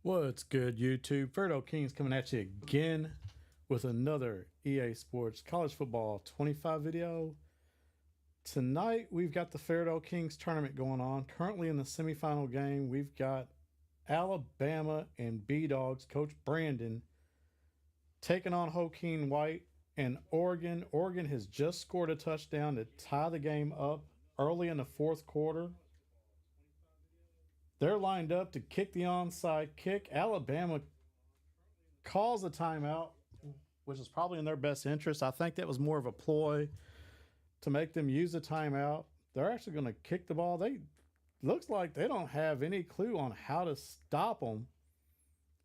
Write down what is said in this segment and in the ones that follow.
What's good, YouTube? Fairdale Kings coming at you again with another EA Sports College Football 25 video. Tonight, we've got the Fairdale Kings tournament going on. Currently in the semifinal game, we've got Alabama and B-Dogs, Coach Brandon, taking on Hokkien White and Oregon. Oregon has just scored a touchdown to tie the game up early in the fourth quarter. They're lined up to kick the onside kick. Alabama calls a timeout, which is probably in their best interest. I think that was more of a ploy to make them use a timeout. They're actually going to kick the ball. Looks like they don't have any clue on how to stop them.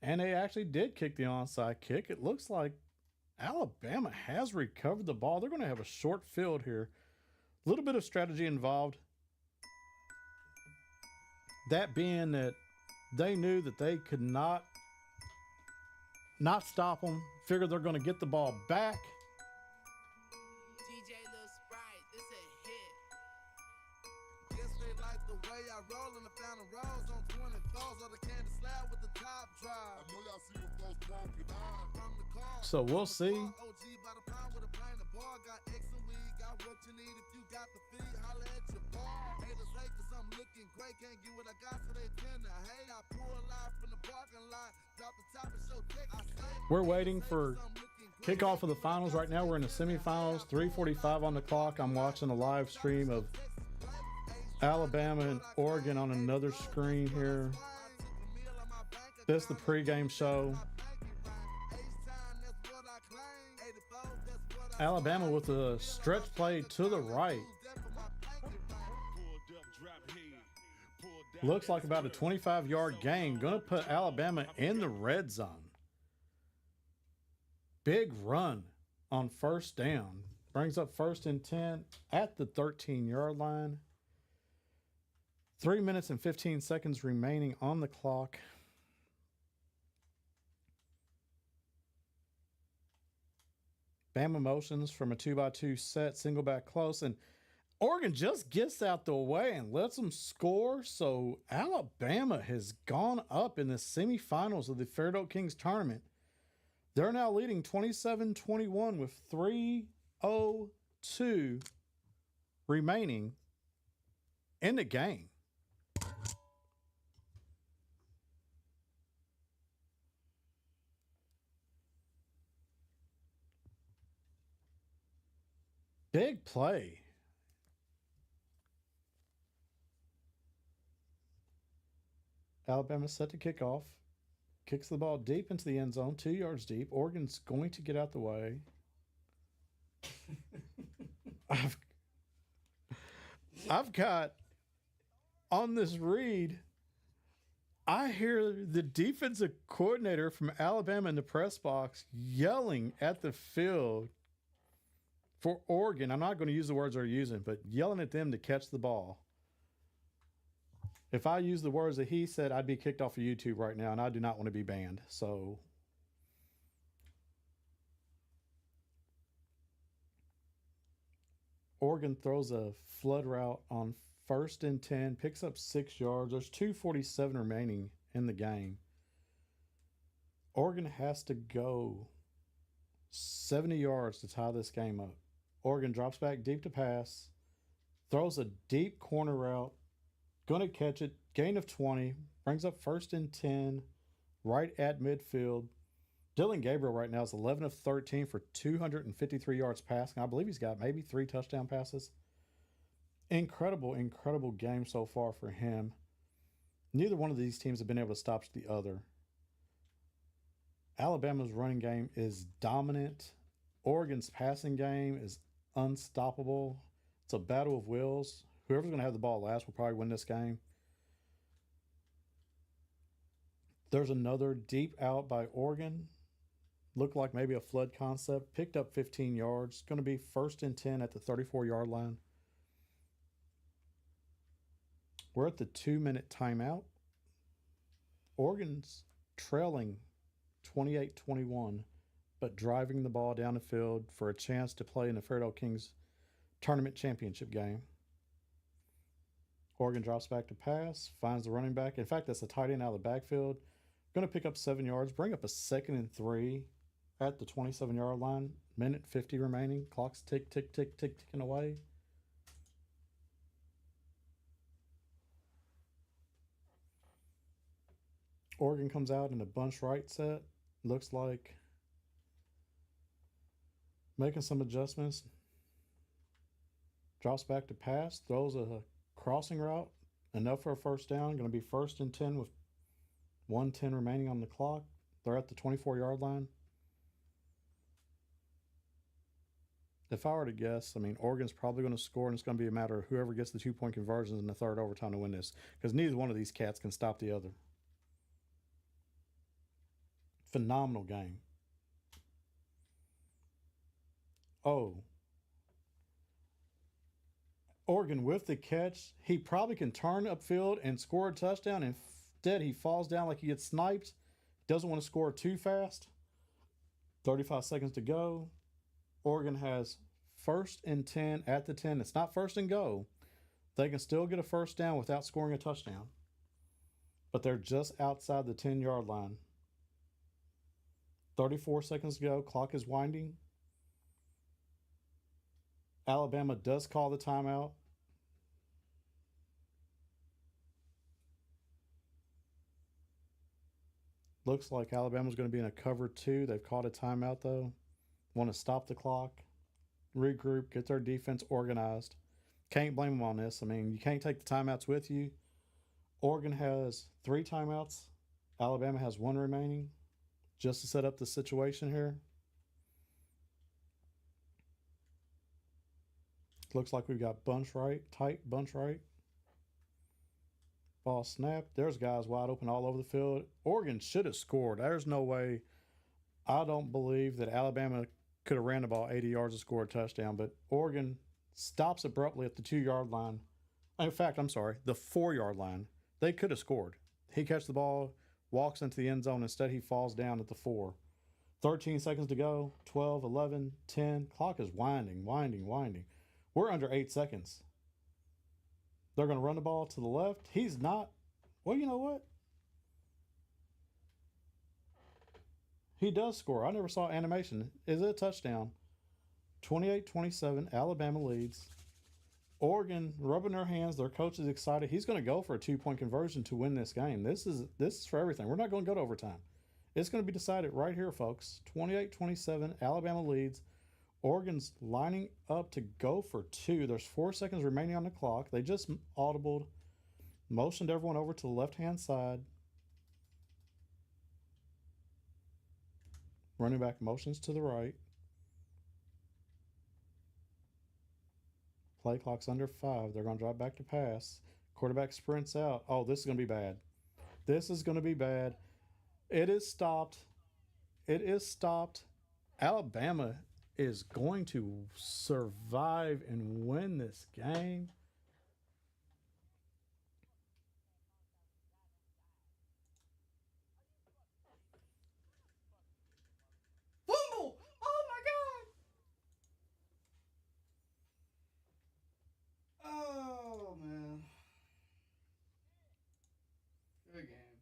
And they actually did kick the onside kick. It looks like Alabama has recovered the ball. They're going to have a short field here. A little bit of strategy involved. That being that they knew that they could not stop them. Figured they're going to get the ball back. DJ Lil Sprite, this a hit. Guess they like the way I roll and I found the rolls on 24s or the candy slab with the top drive. I know y'all see what those broken eyes from the car. So we'll see. OG by the pound with a pint of bar. Got X and weed, got what you need if you got the feed. Holla at your bar. Haters hate cause I'm looking great. Can't get what I got so they tend to hate. I pull live from the parking lot. Drop the top and show tech. We're waiting for kickoff of the finals right now. We're in the semifinals, 3:45 on the clock. I'm watching a live stream of Alabama and Oregon on another screen here. This is the pregame show. Alabama with a stretch play to the right. Looks like about a 25-yard gain. Going to put Alabama in the red zone. Big run on first down. Brings up 1st and 10 at the 13-yard line. 3 minutes and 15 seconds remaining on the clock. Bama motions from a 2x2 set, single back close, and Oregon just gets out the way and lets them score. So Alabama has gone up in the semifinals of the Fairdale Kings tournament. They're now leading 27-21 with 3:02 remaining in the game. Big play. Alabama set to kick off. Kicks the ball deep into the end zone, 2 yards deep. Oregon's going to get out the way. I've got on this read, I hear the defensive coordinator from Alabama in the press box yelling at the field for Oregon. I'm not going to use the words they're using, but yelling at them to catch the ball. If I use the words that he said, I'd be kicked off of YouTube right now, and I do not want to be banned. So Oregon throws a flood route on 1st and 10, picks up 6 yards. There's 2:47 remaining in the game. Oregon has to go 70 yards to tie this game up. Oregon drops back deep to pass, throws a deep corner route, going to catch it, gain of 20, brings up 1st and 10, right at midfield. Dylan Gabriel right now is 11 of 13 for 253 yards passing. I believe he's got maybe 3 touchdown passes. Incredible, incredible game so far for him. Neither one of these teams have been able to stop the other. Alabama's running game is dominant. Oregon's passing game is unstoppable. It's a battle of wills. Whoever's going to have the ball last will probably win this game. There's another deep out by Oregon. Looked like maybe a flood concept. Picked up 15 yards. Going to be 1st and 10 at the 34-yard line. We're at the 2-minute timeout. Oregon's trailing 28-21, but driving the ball down the field for a chance to play in the Fairdale Kings tournament championship game. Oregon drops back to pass, finds the running back. In fact, that's a tight end out of the backfield. Going to pick up 7 yards, bring up a 2nd and 3 at the 27-yard line. Minute 50 remaining. Clock's tick, tick, tick, tick, ticking away. Oregon comes out in a bunch right set. Looks like making some adjustments. Drops back to pass. Throws a crossing route. Enough for a first down. Going to be 1st and 10 with 1:10 remaining on the clock. They're at the 24-yard line. If I were to guess, I mean, Oregon's probably going to score, and it's going to be a matter of whoever gets the 2-point conversions in the third overtime to win this, because neither one of these cats can stop the other. Phenomenal game. Oh. Oregon with the catch. He probably can turn upfield and score a touchdown. Instead, he falls down like he gets sniped. Doesn't want to score too fast. 35 seconds to go. Oregon has 1st and 10 at the 10. It's not 1st and go. They can still get a first down without scoring a touchdown. But they're just outside the 10-yard line. 34 seconds to go. Clock is winding. Alabama does call the timeout. Looks like Alabama's going to be in a cover 2. They've called a timeout, though. Want to stop the clock, regroup, get their defense organized. Can't blame them on this. I mean, you can't take the timeouts with you. Oregon has 3 timeouts. Alabama has 1 remaining. Just to set up the situation here. Looks like we've got bunch right, tight bunch right. Ball snap. There's guys wide open all over the field. Oregon should have scored. There's no way. I don't believe that Alabama could have ran the ball 80 yards and scored a touchdown, but Oregon stops abruptly at the 2-yard line. In fact, I'm sorry, the 4-yard line. They could have scored. He catches the ball, walks into the end zone. Instead, he falls down at the 4. 13 seconds to go. 12, 11, 10. Clock is winding. We're under 8 seconds. They're going to run the ball to the left. He's not. Well, you know what? He does score. I never saw animation. Is it a touchdown? 28-27. Alabama leads. Oregon rubbing their hands. Their coach is excited. He's going to go for a 2-point conversion to win this game. This is for everything. We're not going to go to overtime. It's going to be decided right here, folks. 28-27. Alabama leads. Oregon's lining up to go for 2. There's 4 seconds remaining on the clock. They just audibled, motioned everyone over to the left-hand side. Running back motions to the right. Play clock's under 5. They're going to drop back to pass. Quarterback sprints out. Oh, this is going to be bad. This is going to be bad. It is stopped. It is stopped. Alabama is going to survive and win this game. Fumble! Oh my god! Oh man. Good game.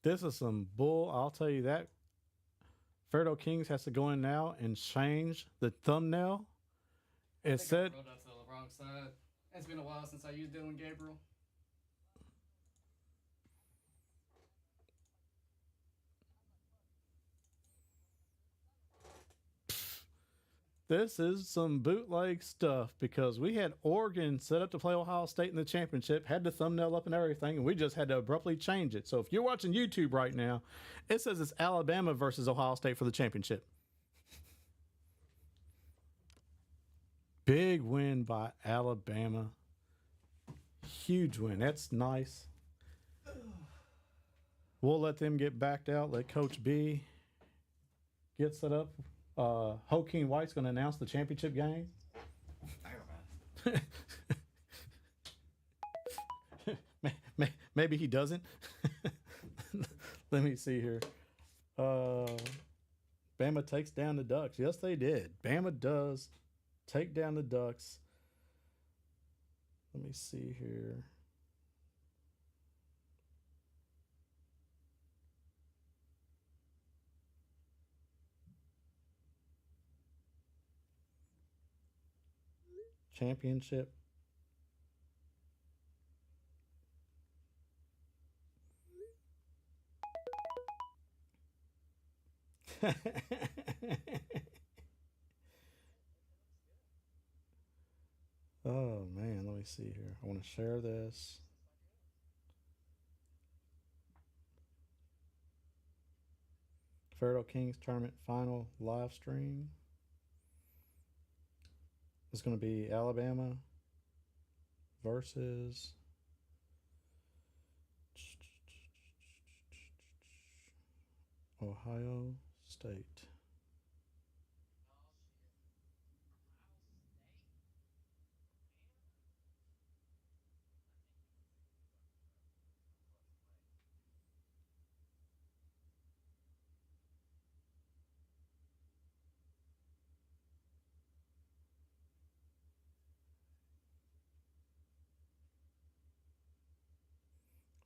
This is some bull. I'll tell you that. Fairdale Kings has to go in now and change the thumbnail. It said I rolled up to the wrong side. It's been a while since I used Dylan Gabriel. this is some bootleg stuff because we had Oregon set up to play Ohio State in the championship, had the thumbnail up and everything, and we just had to abruptly change it. So if you're watching YouTube right now, it says it's Alabama versus Ohio State for the championship. Big win by Alabama. Huge win. That's nice. We'll let them get backed out. Let Coach B get set up. Hakeem White's going to announce the championship game. Maybe he doesn't. Let me see here. Bama takes down the Ducks. Yes, they did. Bama does take down the Ducks. Let me see here. championship. Oh man, let me see here. I want to share this. Fairdale Kings tournament final live stream. It's going to be Alabama versus Ohio State.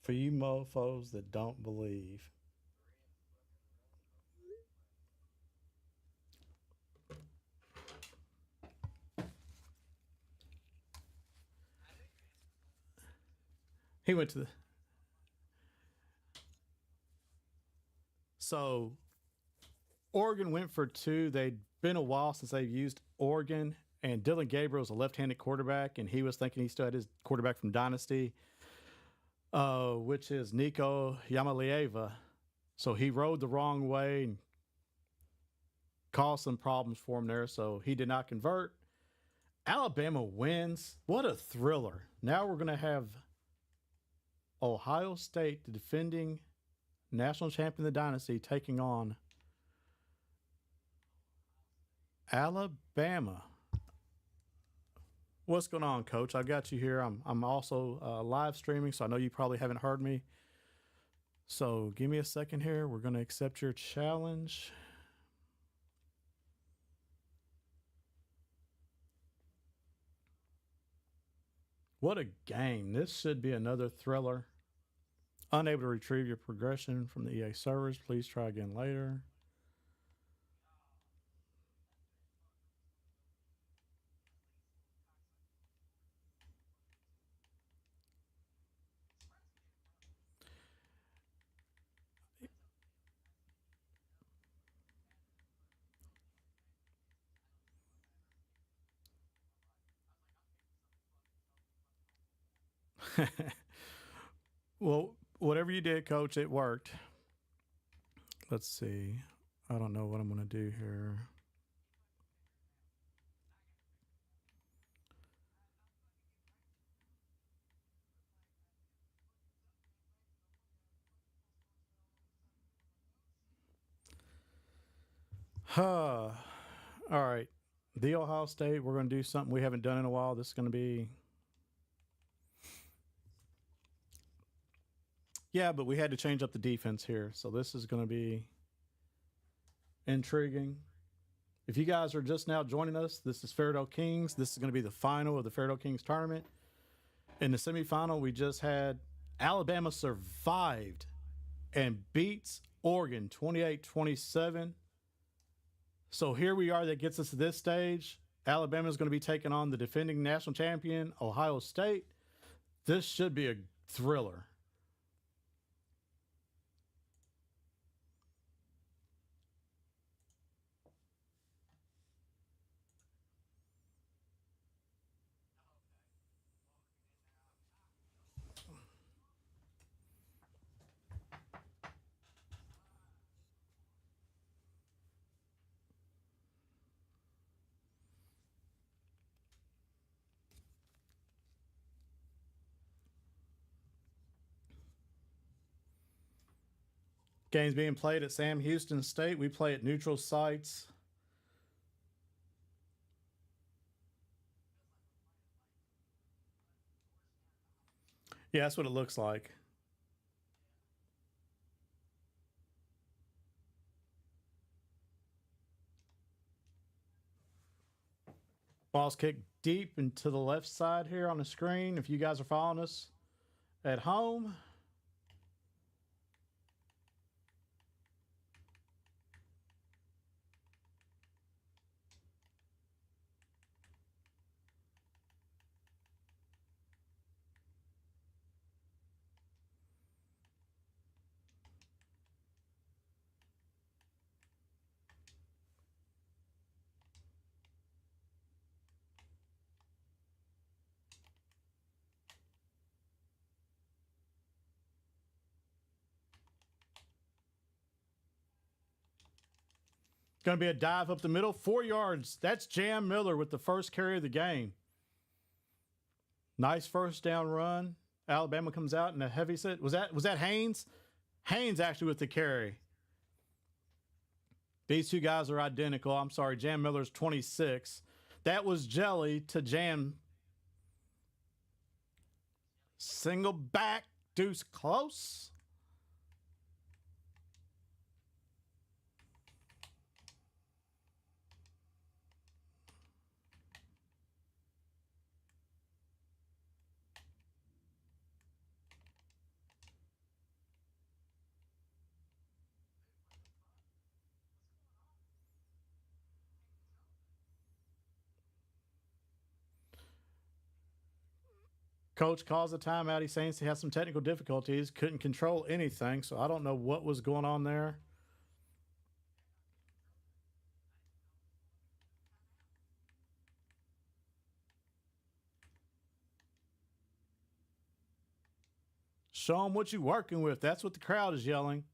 For you mofos that don't believe. He went to the. So Oregon went for two. They'd been a while since they've used Oregon, and Dylan Gabriel's a left-handed quarterback, and he was thinking he still had his quarterback from Dynasty, which is Nico Yamalieva. So he rode the wrong way and caused some problems for him there. So he did not convert. Alabama wins. What a thriller. Now we're going to have Ohio State, the defending national champion of the Dynasty, taking on Alabama. What's going on, Coach? I've got you here. I'm also live streaming, so I know you probably haven't heard me. So give me a second here. We're going to accept your challenge. What a game. This should be another thriller. Unable to retrieve your progression from the EA servers. Please try again later. Well, whatever you did, Coach, it worked. Let's see. I don't know what I'm going to do here. All right. The Ohio State, we're going to do something we haven't done in a while. This is going to be. Yeah, but we had to change up the defense here. So this is going to be intriguing. If you guys are just now joining us, this is Fairdale Kings. This is going to be the final of the Fairdale Kings tournament. In the semifinal, we just had Alabama survived and beats Oregon 28-27. So here we are. That gets us to this stage. Alabama is going to be taking on the defending national champion, Ohio State. This should be a thriller. Games being played at Sam Houston State. We play at neutral sites. Yeah, that's what it looks like. Ball's kicked deep into the left side here on the screen. If you guys are following us at home. going to be a dive up the middle, 4 yards. That's Jam Miller with the first carry of the game. Nice first down run. Alabama comes out in a heavy set. Was that Haynes? Haynes actually with the carry. These two guys are identical. I'm sorry, Jam Miller's 26. That was Jelly to Jam. Single back, deuce close. Coach calls a timeout. He's saying he has some technical difficulties, couldn't control anything, so I don't know what was going on there. Show them what you're working with. That's what the crowd is yelling.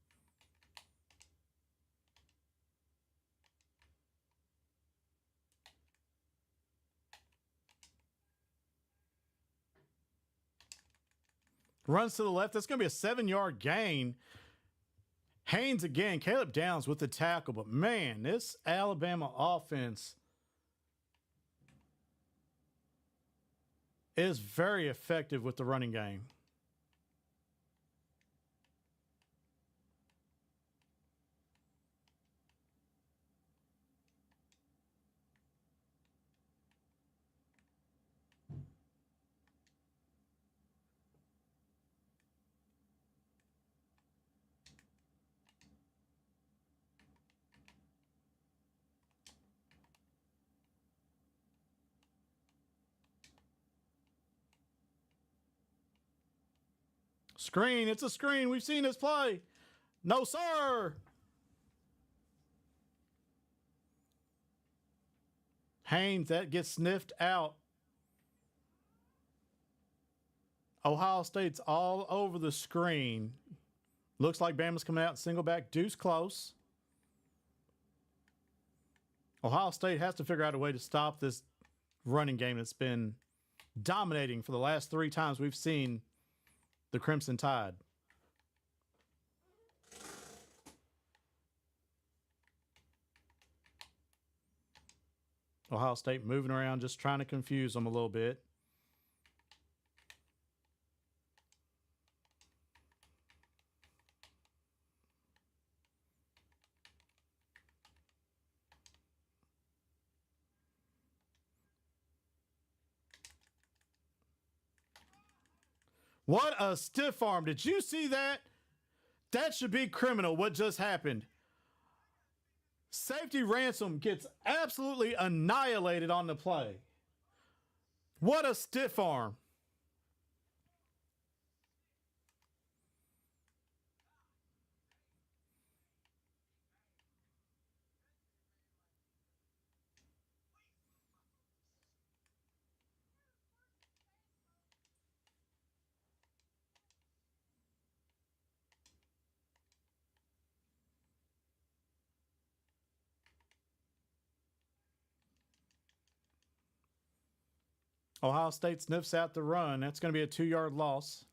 Runs to the left. That's going to be a 7-yard gain. Haynes again. Caleb Downs with the tackle. But, man, this Alabama offense is very effective with the running game. Screen. It's a screen. We've seen this play. No, sir. Haynes, that gets sniffed out. Ohio State's all over the screen. Looks like Bama's coming out single back, deuce close. Ohio State has to figure out a way to stop this running game that's been dominating for the last 3 times we've seen the Crimson Tide. Ohio State moving around, just trying to confuse them a little bit. What a stiff arm. Did you see that? That should be criminal, what just happened. Safety Ransom gets absolutely annihilated on the play. What a stiff arm. Ohio State sniffs out the run. That's going to be a 2-yard loss.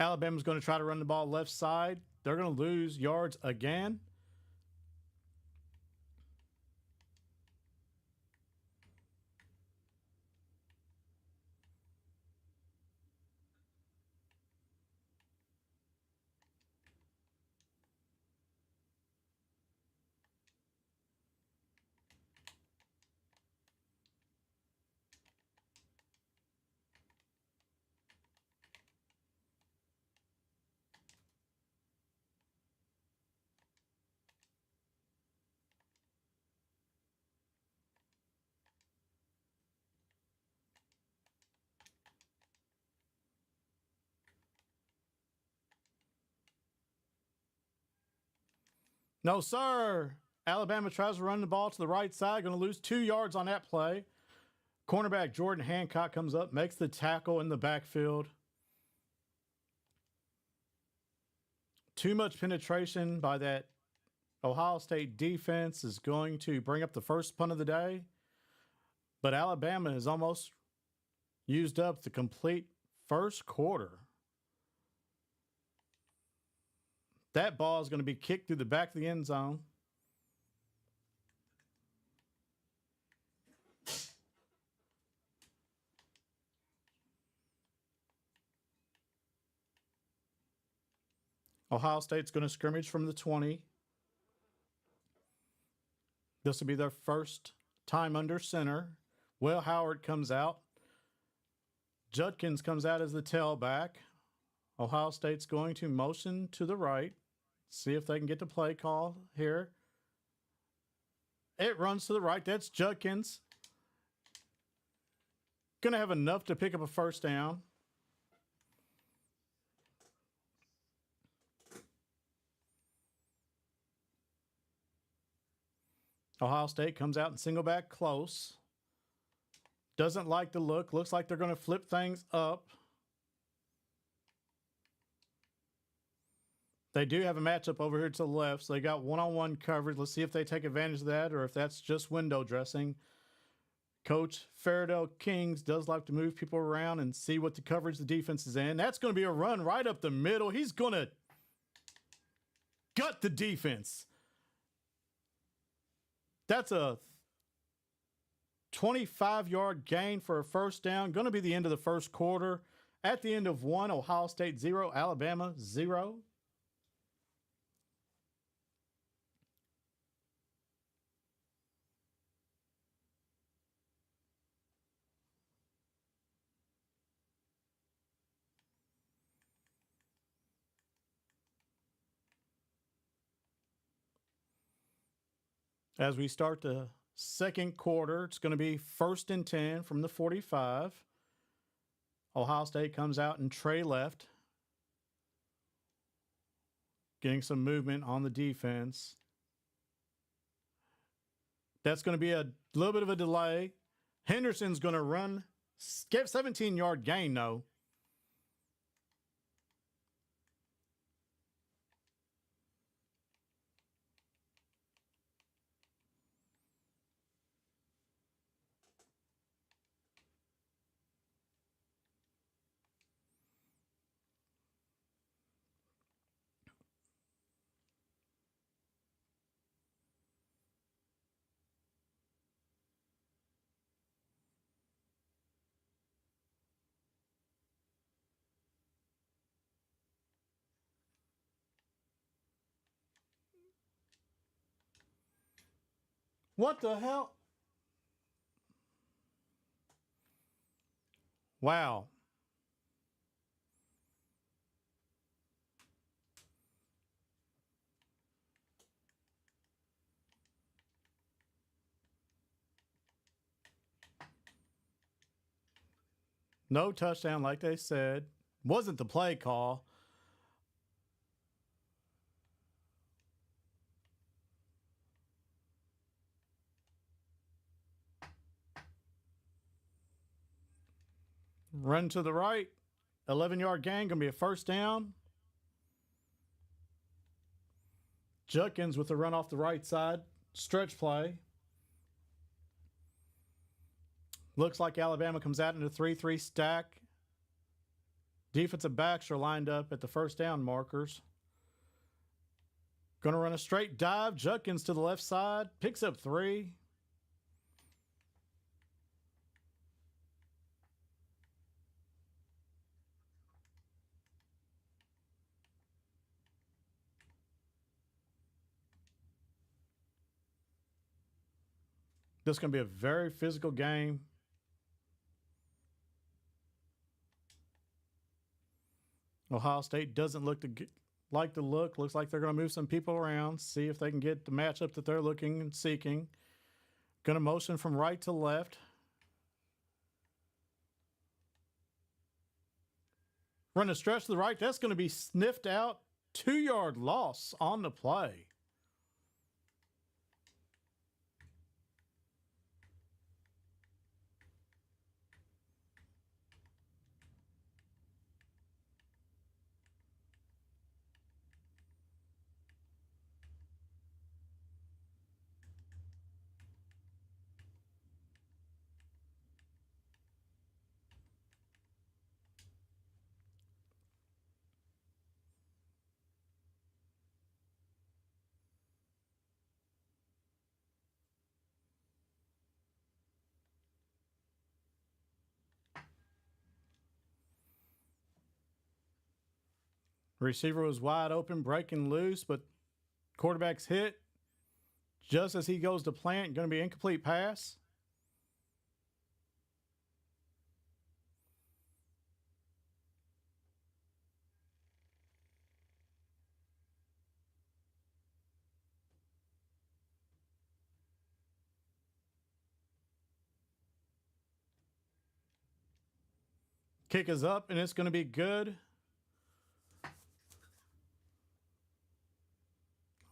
Alabama's going to try to run the ball left side. They're going to lose yards again. No, sir. Alabama tries to run the ball to the right side. Going to lose 2 yards on that play. Cornerback Jordan Hancock comes up, makes the tackle in the backfield. Too much penetration by that Ohio State defense is going to bring up the first punt of the day. But Alabama has almost used up the complete first quarter. That ball is going to be kicked through the back of the end zone. Ohio State's going to scrimmage from the 20. This will be their first time under center. Will Howard comes out. Judkins comes out as the tailback. Ohio State's going to motion to the right. See if they can get the play call here. It runs to the right. That's Judkins. Going to have enough to pick up a first down. Ohio State comes out and single back close. Doesn't like the look. Looks like they're going to flip things up. They do have a matchup over here to the left, so they got one-on-one coverage. Let's see if they take advantage of that or if that's just window dressing. Coach Fairdale Kings does like to move people around and see what the coverage the defense is in. That's going to be a run right up the middle. He's going to gut the defense. That's a 25-yard gain for a first down. Going to be the end of the first quarter. At the end of 1, Ohio State 0, Alabama 0. As we start the second quarter, it's going to be 1st and 10 from the 45. Ohio State comes out and tray left, getting some movement on the defense. That's going to be a little bit of a delay. Henderson's going to run, get 17-yard gain, though. What the hell? Wow. No touchdown like they said. Wasn't the play call. Run to the right. 11-yard gain. Going to be a first down. Judkins with the run off the right side. Stretch play. Looks like Alabama comes out in a 3-3 stack. Defensive backs are lined up at the first down markers. Going to run a straight dive. Judkins to the left side. Picks up 3. This is going to be a very physical game. Ohio State doesn't look like the look. Looks like they're going to move some people around, see if they can get the matchup that they're looking and seeking. Going to motion from right to left. Run a stretch to the right. That's going to be sniffed out. 2-yard loss on the play. Receiver was wide open, breaking loose, but quarterback's hit just as he goes to plant. Going to be incomplete pass. Kick is up, and it's going to be good.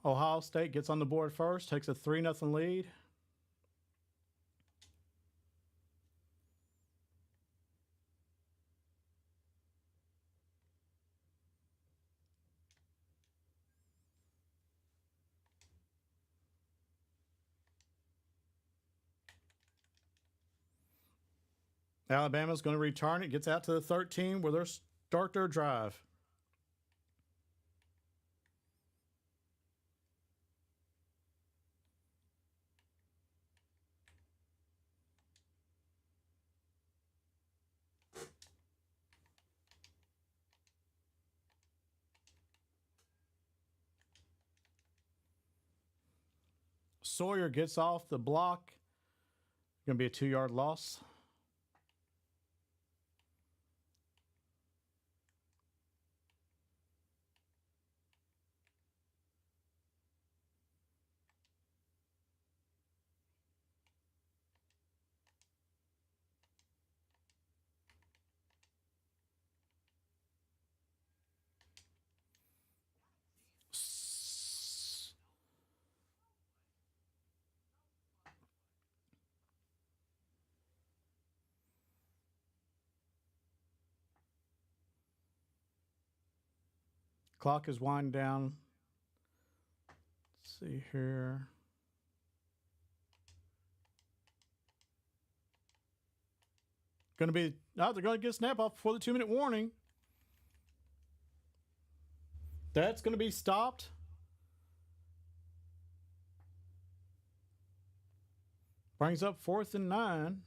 Ohio State gets on the board first, takes a 3-0 lead. Alabama's going to return it, gets out to the 13 where they'll start their drive. Sawyer gets off the block. Going to be a 2-yard loss. Clock is winding down. Let's see here. Going to be, they're going to get a snap off before the 2-minute warning. That's going to be stopped. Brings up 4th and 9.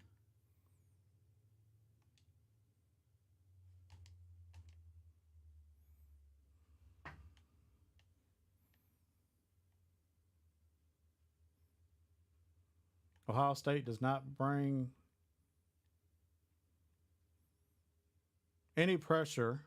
Ohio State does not bring any pressure.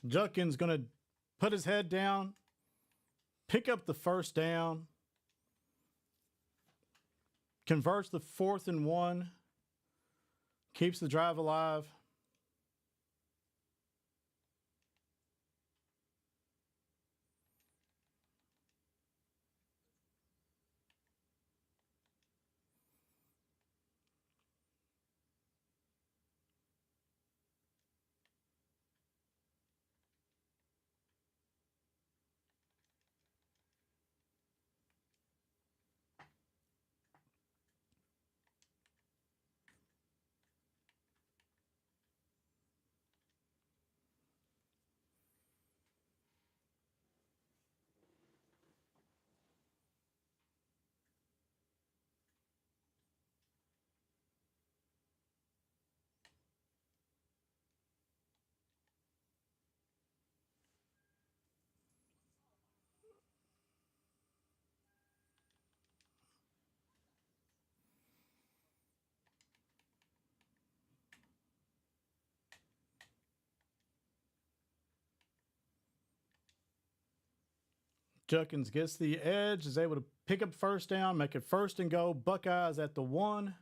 Judkins going to put his head down, pick up the first down, converts the 4th and 1, keeps the drive alive. Judkins gets the edge, is able to pick up first down, make it 1st and go. Buckeyes at the 1.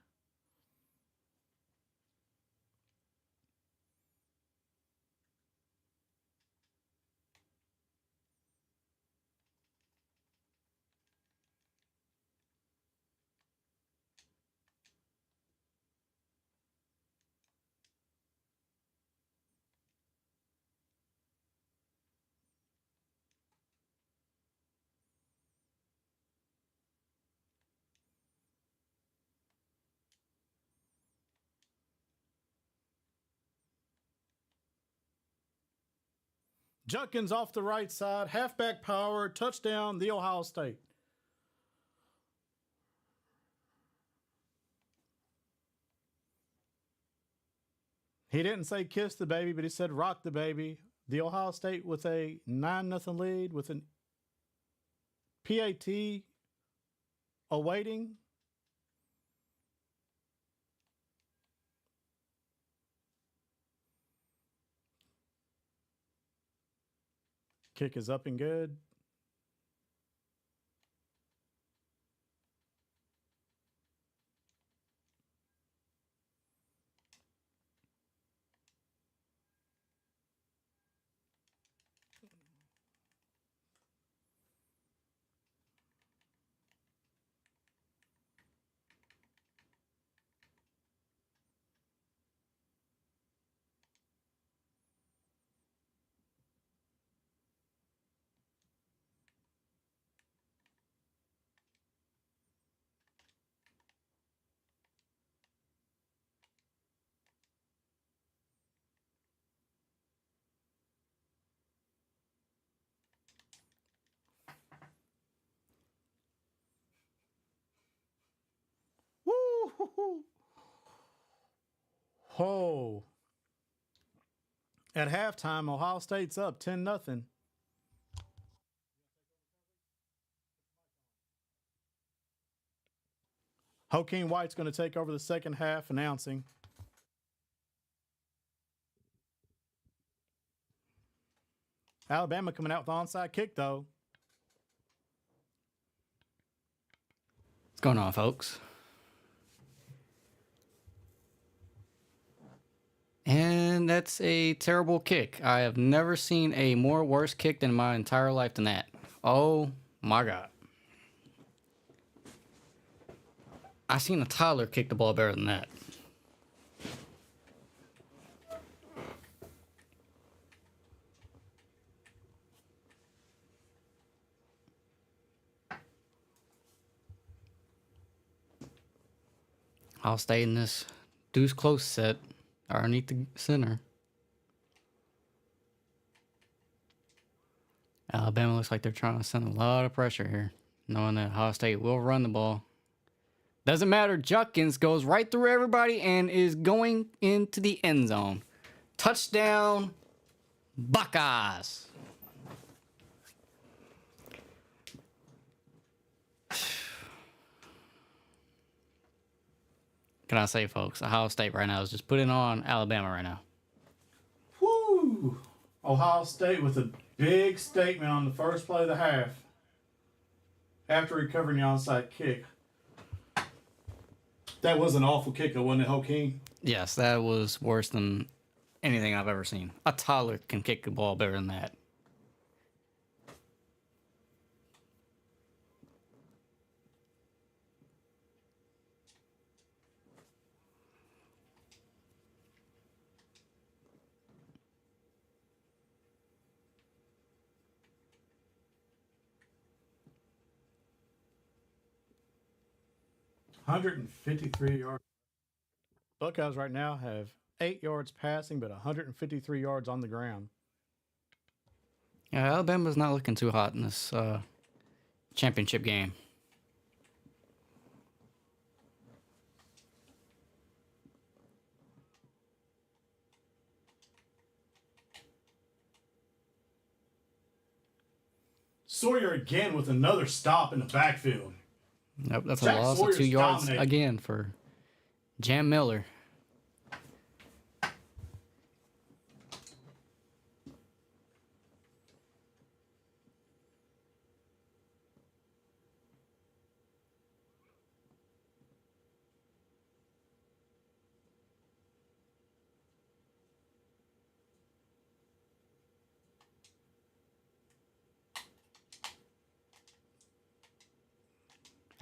Judkins off the right side, halfback power, touchdown, the Ohio State. He didn't say kiss the baby, but he said rock the baby. The Ohio State with a 9-0 lead with an PAT awaiting. Kick is up and good. Woo! Oh. At halftime, Ohio State's up 10-0. Hakeem White's going to take over the second half, announcing. Alabama coming out with the onside kick, though. What's going on, folks? And that's a terrible kick. I have never seen a more worse kick in my entire life than that. Oh my God. I seen a toddler kick the ball better than that. I'll stay in this deuce close set underneath the center. Alabama looks like they're trying to send a lot of pressure here, knowing that Ohio State will run the ball. Doesn't matter. Judkins goes right through everybody and is going into the end zone. Touchdown, Buckeyes. Can I say, folks, Ohio State right now is just putting on Alabama right now. Woo! Ohio State with a big statement on the first play of the half. after recovering the onside kick. That was an awful kick, though, wasn't it, Joaquin? Yes, that was worse than anything I've ever seen. A toddler can kick the ball better than that. $153 yards. Buckeyes right now have 8 yards passing, but 153 yards on the ground. Yeah, Alabama's not looking too hot in this championship game. Sawyer again with another stop in the backfield. Nope, that's Jack a loss Sawyer's of 2 yards dominating. again for Jam Miller.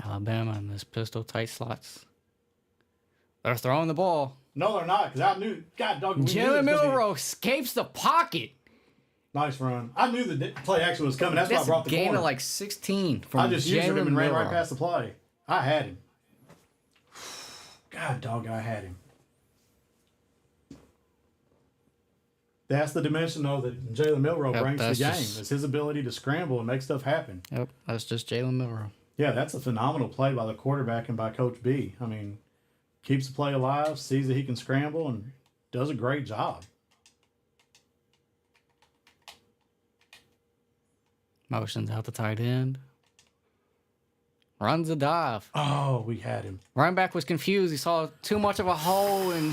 Alabama in this pistol tight slots. They're throwing the ball. No, they're not, because I knew. God dog. We knew it was Jalen gonna be- Miller escapes the pocket. Nice run. I knew the play action was coming. That's why I This brought the gain corner. of like 16 from I just used him Jalen and ran Miller. right past the play. I had him. God dog, I had him. That's the dimension, though, that Jalen Milrow Yep, brings to the that's game. just- Is his ability to scramble and make stuff happen. Yep, that's just Jalen Miller. Yeah, that's a phenomenal play by the quarterback and by Coach B. I mean, keeps the play alive, sees that he can scramble, and does a great job. Motions out the tight end. Runs a dive. Oh, we had him. Running back was confused. He saw too much of a hole and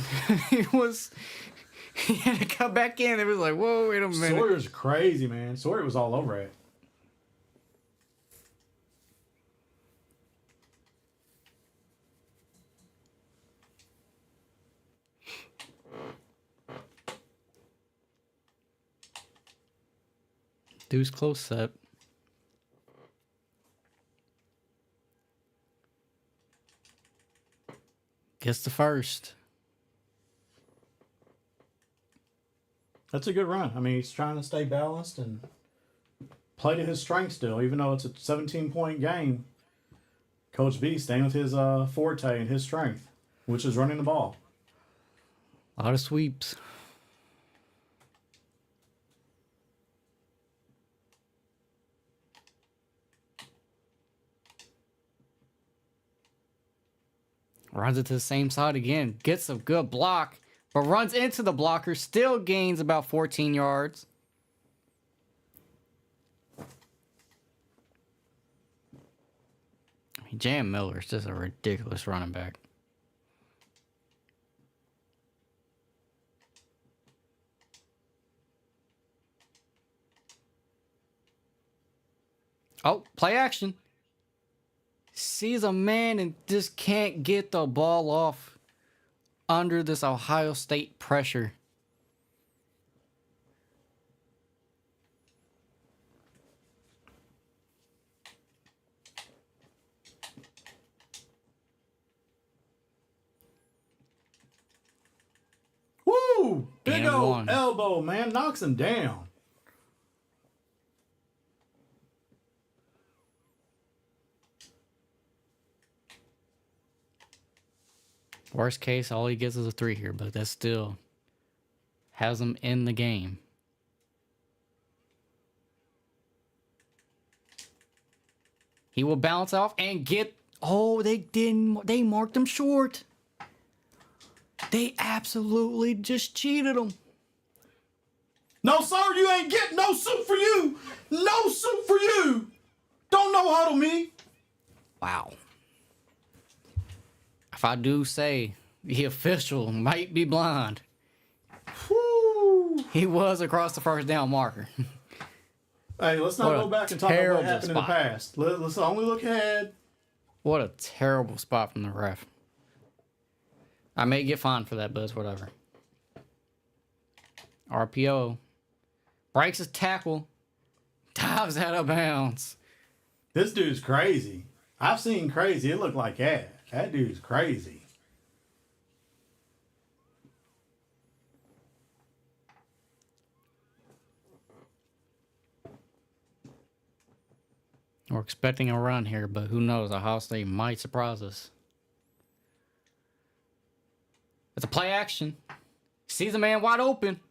he had to come back in. It was like, whoa, wait a minute. Sawyer's crazy, man. Sawyer was all over it. Deuce close set. Gets the first. That's a good run. I mean, he's trying to stay balanced and play to his strength still, even though it's a 17-point game. Coach B staying with his forte and his strength, which is running the ball. A lot of sweeps. Runs it to the same side again. Gets a good block, but runs into the blocker. Still gains about 14 yards. I mean, Jam Miller is just a ridiculous running back. Oh, play action. Sees a man and just can't get the ball off under this Ohio State pressure. Woo! Big And old one. elbow, man. Knocks him down. Worst case, all he gets is a 3 here, but that still has him in the game. He will bounce off and get... Oh, they didn't... They marked him short. They absolutely just cheated him. No, sir, you ain't getting no soup for you. No soup for you. Don't no huddle me. Wow. If I do say the official might be blind, Woo. he was across the first down marker. Hey, let's not What go a back and talk about what terrible happened in the spot. past. Let's only look ahead. What a terrible spot from the ref. I may get fined for that, but it's whatever. RPO. Breaks his tackle. Dives out of bounds. This dude's crazy. I've seen crazy. It looked like that. That dude's crazy. We're expecting a run here, but who knows? Ohio State might surprise us. It's a play action. Sees a man wide open.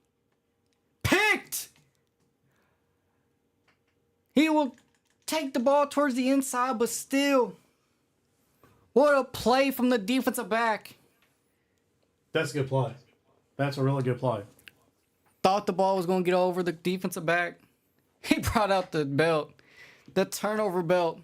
Picked! He will take the ball towards the inside, but still. What a play from the defensive back. That's a good play. That's a really good play. Thought the ball was going to get over the defensive back. He brought out the belt. The turnover belt.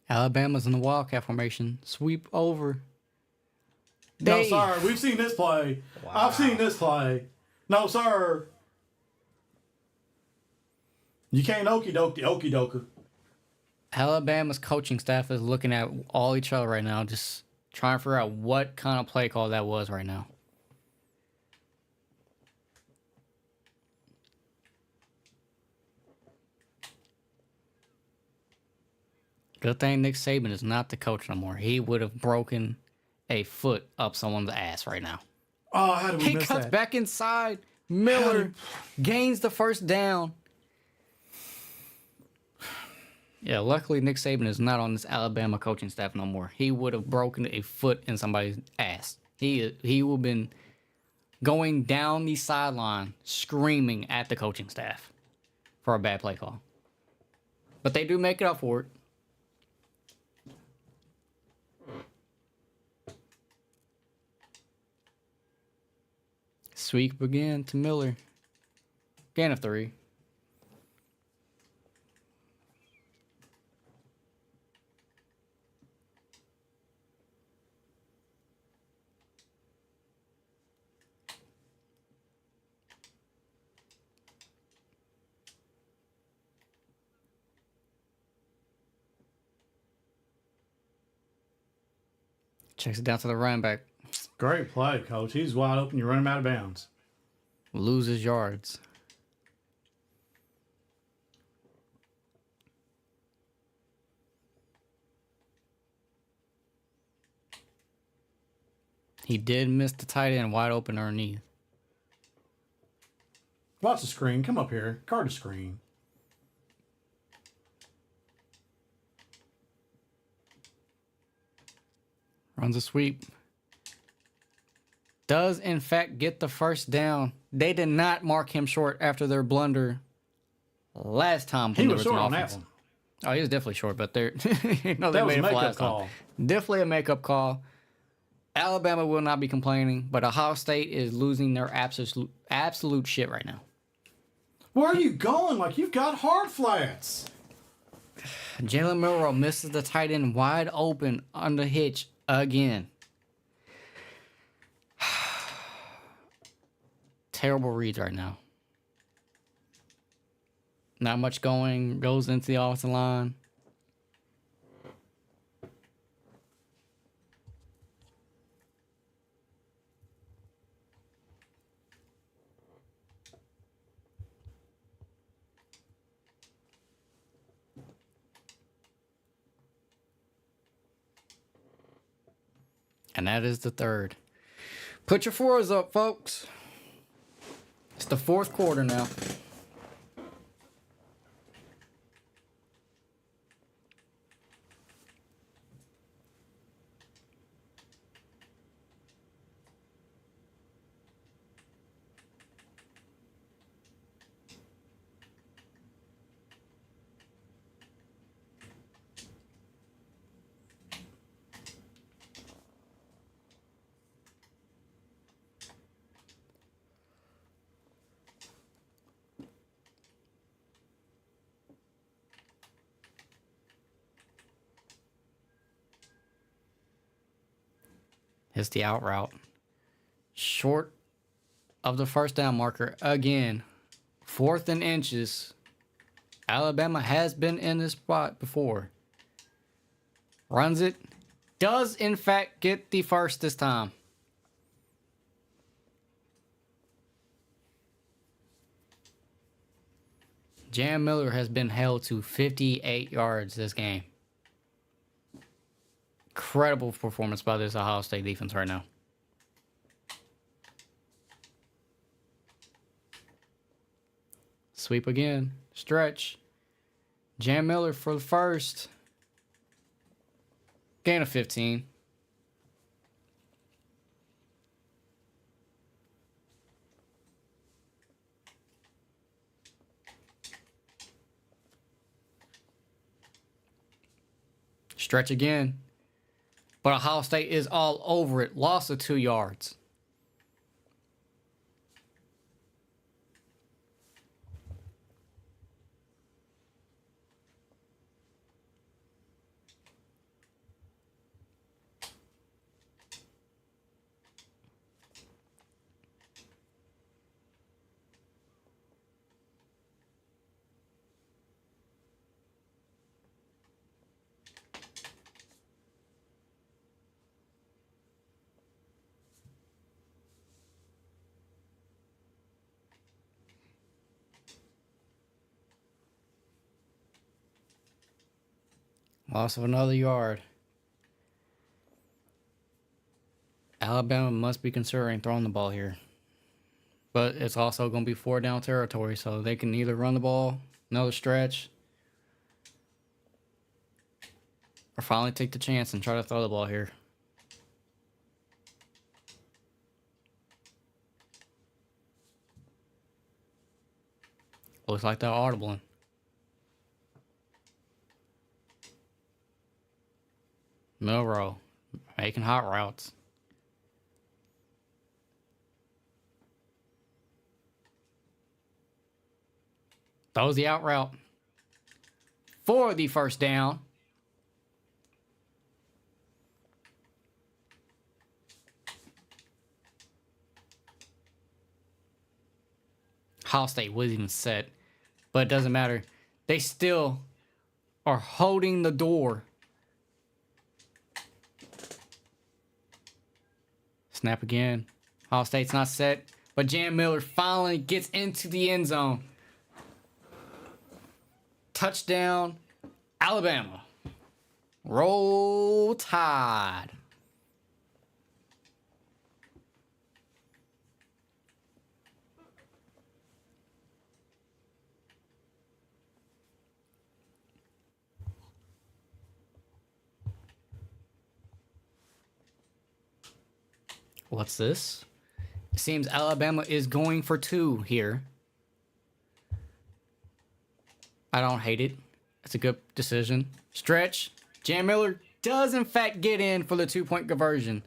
Alabama's in the Wildcat formation. Sweep over. No, sir. We've seen this play. Wow. I've seen this play. No, sir. You can't okie dokie. Alabama's coaching staff is looking at all each other right now, just trying to figure out what kind of play call that was right now. Good thing Nick Saban is not the coach no more. He would have broken a foot up someone's ass right now. Oh, how did we He miss cuts that? back inside. Miller gains the first down. Yeah, luckily Nick Saban is not on this Alabama coaching staff no more. He would have broken a foot in somebody's ass. He would have been going down the sideline screaming at the coaching staff for a bad play call. But they do make it up for it. Sweep again to Miller. Gain of 3. Checks it down to the running back. Great play, coach. He's wide open. You run him out of bounds. Loses yards. He did miss the tight end wide open underneath. Watch the screen. Come up here. Guard the screen. Runs a sweep. Does, in fact, get the first down. They did not mark him short after their blunder last time. He was short on that one. Oh, he was definitely short, but they're no, they That was made a it for makeup last call. time. Definitely a makeup call. Alabama will not be complaining, but Ohio State is losing their absolute shit right now. Where are you going? Like, you've got hard flats. Jalen Milroe misses the tight end wide open on the hitch again. Terrible reads right now. Not much goes into the offensive line. And that is the third. Put your fours up, folks. It's the fourth quarter now. Hits the out route. Short of the first down marker again. 4th and inches. Alabama has been in this spot before. Runs it. Does in fact get the first this time. Jam Miller has been held to 58 yards this game. Incredible performance by this Ohio State defense right now. Sweep again. Stretch. Jam Miller for the first. Gain of 15. Stretch again. But Ohio State is all over it. Loss of 2 yards. Loss of another yard. Alabama must be considering throwing the ball here. But it's also going to be 4 down territory, so they can either run the ball, another stretch, or finally take the chance and try to throw the ball here. Looks like they're audibling. Milrow making hot routes. Throws the out route for the first down. Ohio State wasn't even set, but it doesn't matter. They still are holding the door. Snap again. Ohio State's not set, but Jam Miller finally gets into the end zone. Touchdown, Alabama. Roll Tide. What's this? It seems Alabama is going for 2 here. I don't hate it. It's a good decision. Stretch. Jam Miller does in fact get in for the 2-point conversion.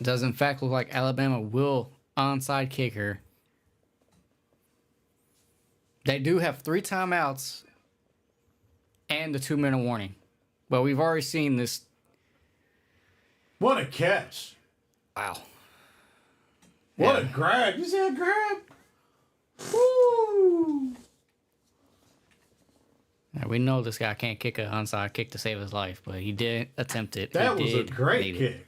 Does in fact look like Alabama will onside kick her. They do have 3 timeouts and the 2-minute warning. But we've already seen this. What a catch. Wow. What a grab. You see that grab? Woo! Now, we know this guy can't kick an onside kick to save his life, but he did attempt it. That was a great kick.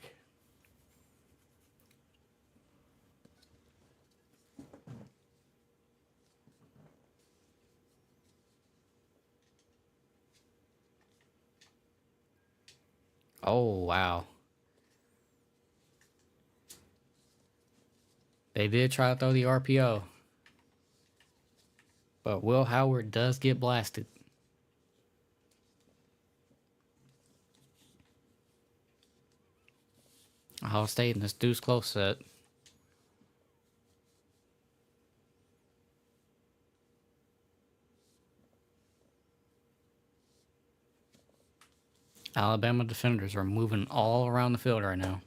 Oh, wow. They did try to throw the RPO. But Will Howard does get blasted. Ohio State in this deuce close set. Alabama defenders are moving all around the field right now.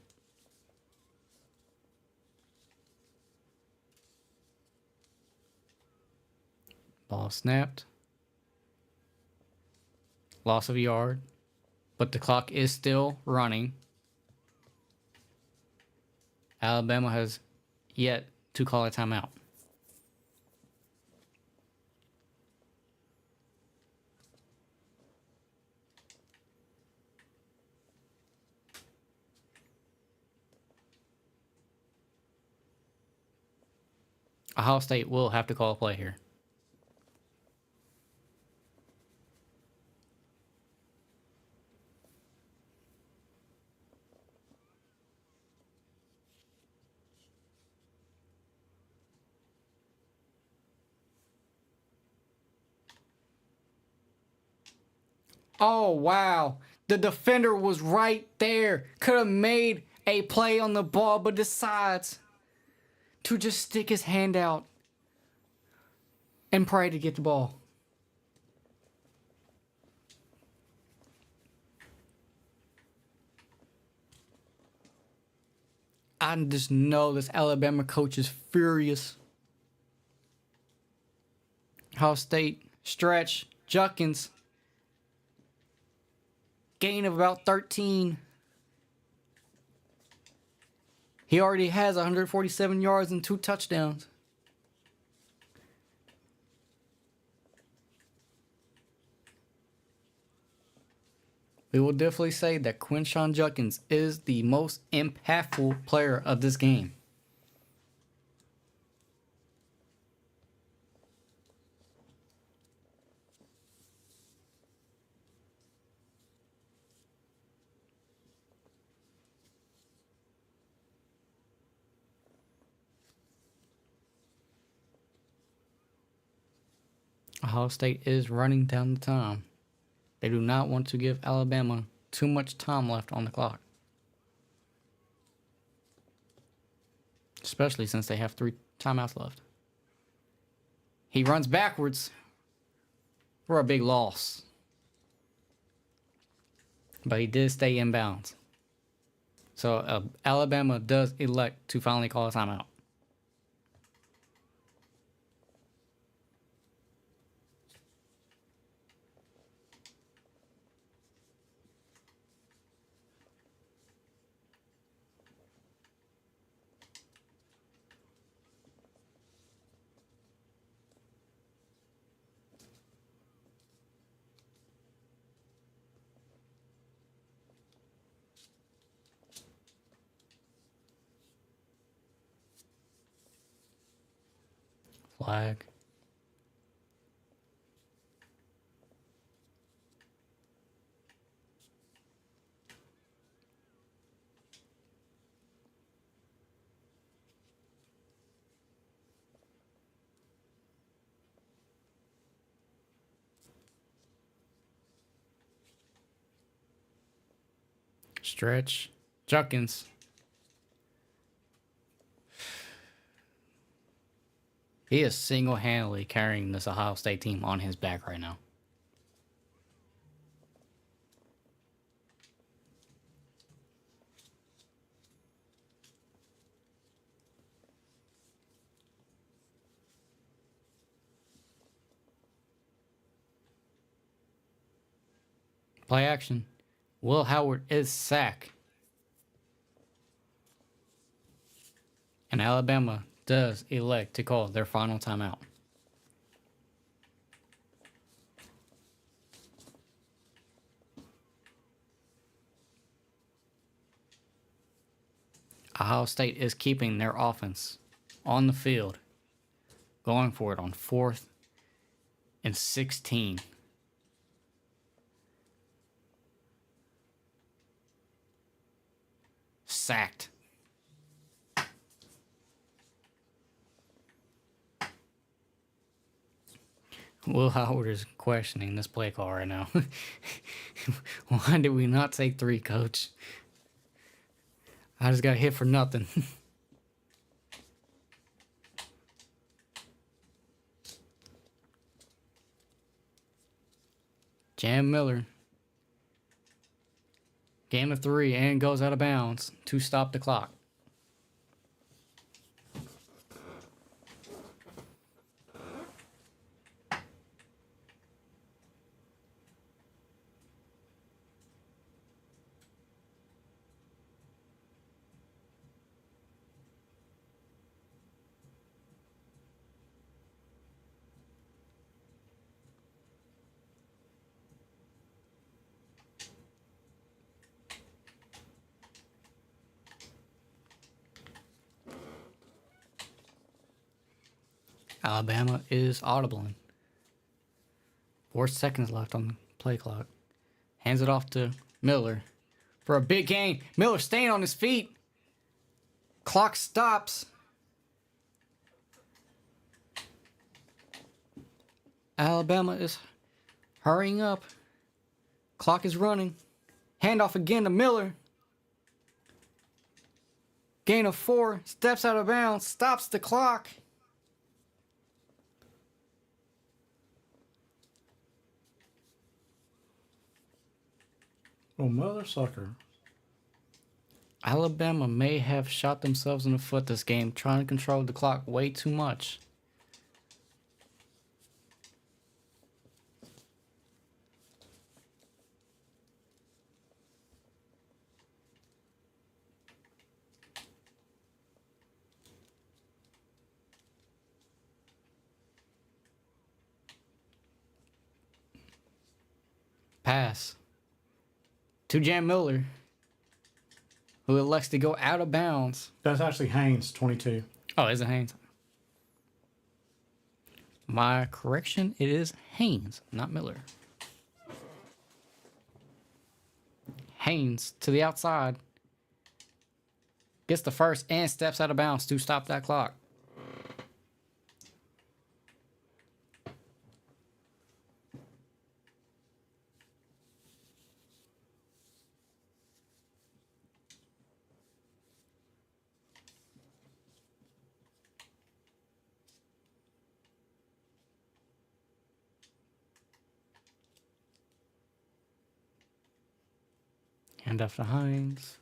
Ball snapped. Loss of a yard. But the clock is still running. Alabama has yet to call a timeout. Ohio State will have to call a play here. Oh, wow. The defender was right there. Could have made a play on the ball, but decides to just stick his hand out and pray to get the ball. I just know this Alabama coach is furious. Ohio State stretch. Judkins. Gain of about 13. He already has 147 yards and 2 touchdowns. We will definitely say that Quinshon Judkins is the most impactful player of this game. Ohio State is running down the time. They do not want to give Alabama too much time left on the clock. Especially since they have 3 timeouts left. He runs backwards for a big loss. But he did stay in bounds. So Alabama does elect to finally call a timeout. Flag. Stretch. Judkins. He is single-handedly carrying this Ohio State team on his back right now. Play action. Will Howard is sacked. And Alabama does elect to call their final timeout. Ohio State is keeping their offense on the field, going for it on 4th and 16. Sacked. Will Howard is questioning this play call right now. Why did we not take 3, coach? I just got hit for nothing. Jam Miller. Gain of 3 and goes out of bounds to stop the clock. Alabama is audibling. 4 seconds left on the play clock. Hands it off to Miller for a big gain. Miller staying on his feet. Clock stops. Alabama is hurrying up. Clock is running. Handoff again to Miller. Gain of 4. Steps out of bounds. Stops the clock. Oh, mother sucker. Alabama may have shot themselves in the foot this game, trying to control the clock way too much. Pass to Jam Miller, who elects to go out of bounds. That's actually Haynes, 22. Oh, is it Haynes? My correction, it is Haynes, not Miller. Haynes to the outside. Gets the first and steps out of bounds to stop that clock. Hand off to Hines.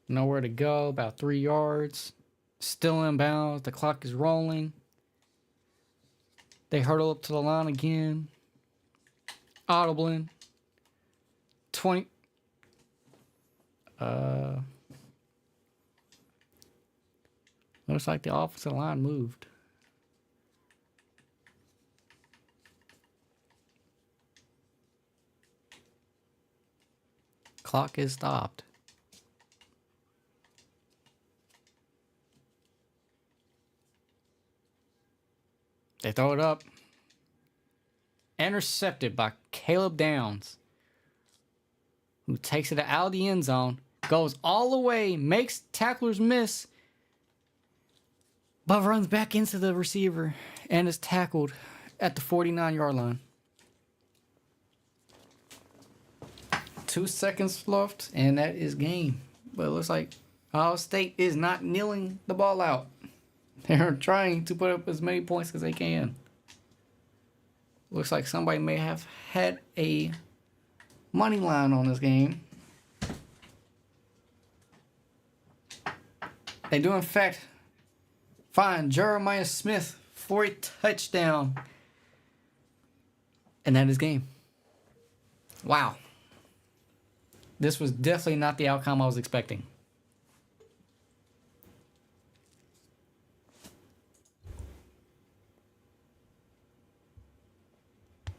Nowhere to go. About 3 yards. Still in bounds. The clock is rolling. They hurdle up to the line again. Audibling. 20. Looks like the offensive line moved. Clock is stopped. They throw it up. Intercepted by Caleb Downs, who takes it out of the end zone, goes all the way, makes tacklers miss, but runs back into the receiver and is tackled at the 49-yard line. 2 seconds left, and that is game. But it looks like Ohio State is not kneeling the ball out. They're trying to put up as many points as they can. Looks like somebody may have had a money line on this game. They do, in fact, find Jeremiah Smith for a touchdown. And that is game. Wow. This was definitely not the outcome I was expecting.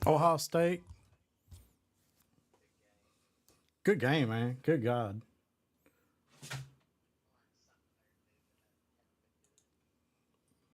Ohio State. Good game, man. Good God.